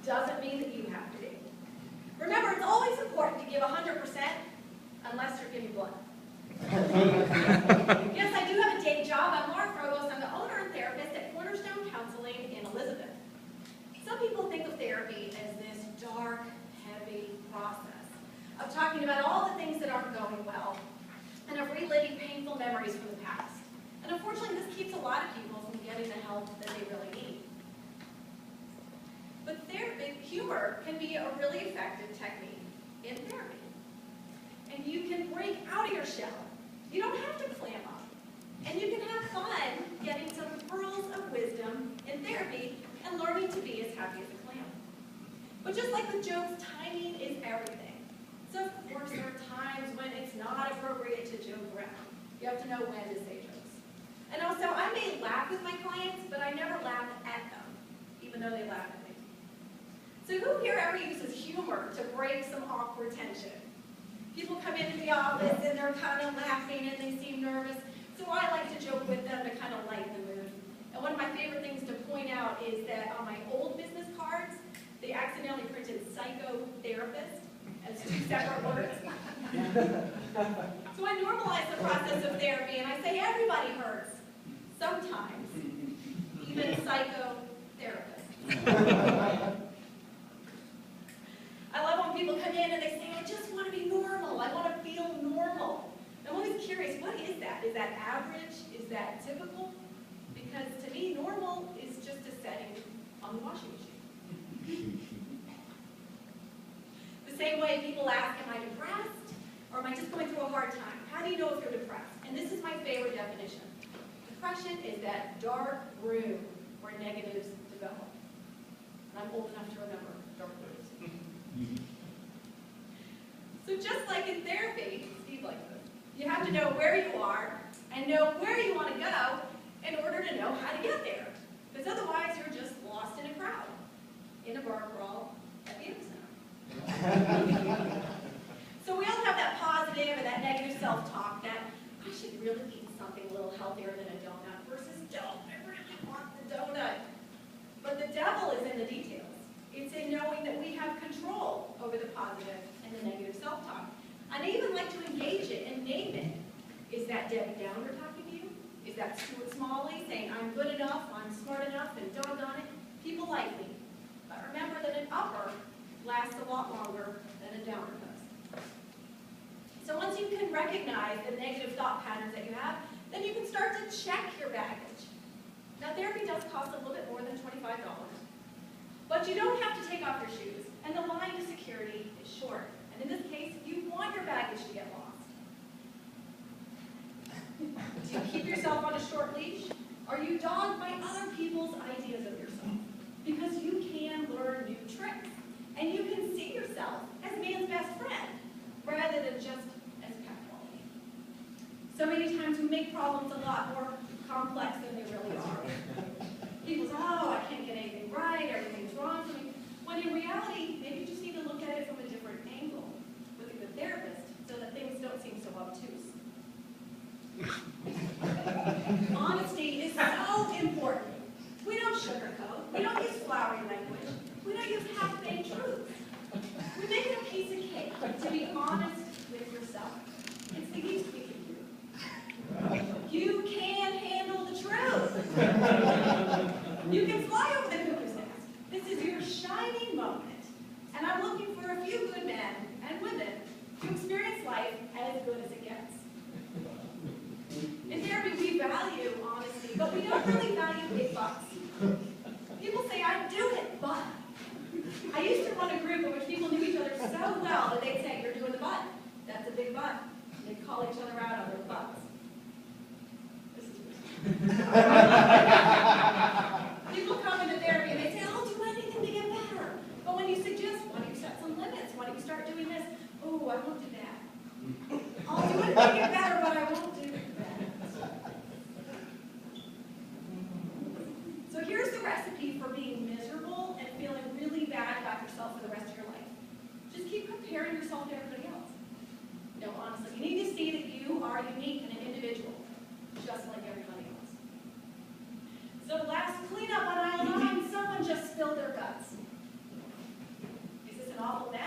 doesn't mean that you have to be. Remember, it's always important to give 100% unless you're giving blood. Yes, I do have a day job. I'm Laura Frobos. I'm the owner and therapist at Cornerstone Counseling in Elizabeth. Some people think of therapy as this dark, heavy process of talking about all the things that aren't going well and of reliving painful memories from the past. And unfortunately, this keeps a lot of people from getting the help that they really need. But humor can be a really effective technique in therapy. And you can break out of your shell. You don't have to clam up. And you can have fun getting some pearls of wisdom in therapy and learning to be as happy as a clam. But just like with jokes, timing is everything. So of course there are times when it's not appropriate to joke around. You have to know when to say jokes. And also, I may laugh with my clients, but I never laugh at them, even though they laugh at me. So who here ever uses humor to break some awkward tension? People come into the office and they're kind of laughing and they seem nervous, so I like to joke with them to kind of lighten the mood. And one of my favorite things to point out is that on my old business cards, they accidentally printed psychotherapist as 2 separate words. So I normalize the process of therapy and I say everybody hurts. Sometimes. Even psychotherapist. I love when people come in and they say, I just want to be normal. I want to feel normal. I'm always curious, what is that? Is that average? Is that typical? Because to me, normal is just a setting on the washing machine. The same way people ask, am I depressed? Or am I just going through a hard time? How do you know if you're depressed? And this is my favorite definition. Depression is that dark room where negatives develop. And I'm old enough to remember dark rooms. So just like in therapy, Steve likes this, you have to know where you are and know where you want to go in order to know how to get there. Because otherwise you're just lost in a crowd, in a bar crawl at the epicenter. So we all have that positive and that negative self-talk that I should really eat something a little healthier than a donut versus don't, I really want the donut. But the devil is in the details. It's in knowing that we have control over the positive and the negative self-talk. And I even like to engage it and name it. Is that Debbie Downer talking to you? Is that Stuart Smalley saying, I'm good enough, I'm smart enough, and doggone it, people like me. But remember that an upper lasts a lot longer than a downer does. So once you can recognize the negative thought patterns that you have, then you can start to check your baggage. Now therapy does cost a little bit more than $25. But you don't have to take off your shoes, and the line to security is short. And in this case, you want your baggage to get lost. Do you keep yourself on a short leash? Are you dogged by other people's ideas of yourself? Because you can learn new tricks, and you can see yourself as man's best friend, rather than just as pet quality. So many times we make problems a lot more complex than they really are. People say, oh, I can't get anything right, everything's wrong for me. When in reality, maybe you just need to look at it from a different angle with a good therapist so that things don't seem so obtuse. Honesty is so important. We don't sugarcoat. We don't use flowery language. We don't use half-baked truths. We make it a piece of cake to be honest with yourself. It's the least we can do. You can handle the truth. You can fly over the cuckoo's nest. This is your shining moment. And I'm looking for a few good men and women to experience life as good as it gets. In therapy, we value honesty, but we don't really value big bucks. People say, I do it, but. I used to run a group in which people knew each other so well that they'd say, you're doing the butt. That's a big butt. And they'd call each other out on their butts. People come into therapy and they say, I'll do anything to get better. But when you suggest, why don't you set some limits? Why don't you start doing this? Oh, I won't do that. I'll do it to get better, but I won't do that. So here's the recipe for being miserable and feeling really bad about yourself for the rest of your life. Just keep comparing yourself to everybody else. No, honestly, you need to see that you are unique and an individual, just like everybody else. So last cleanup on aisle 9, someone just spilled their guts. novel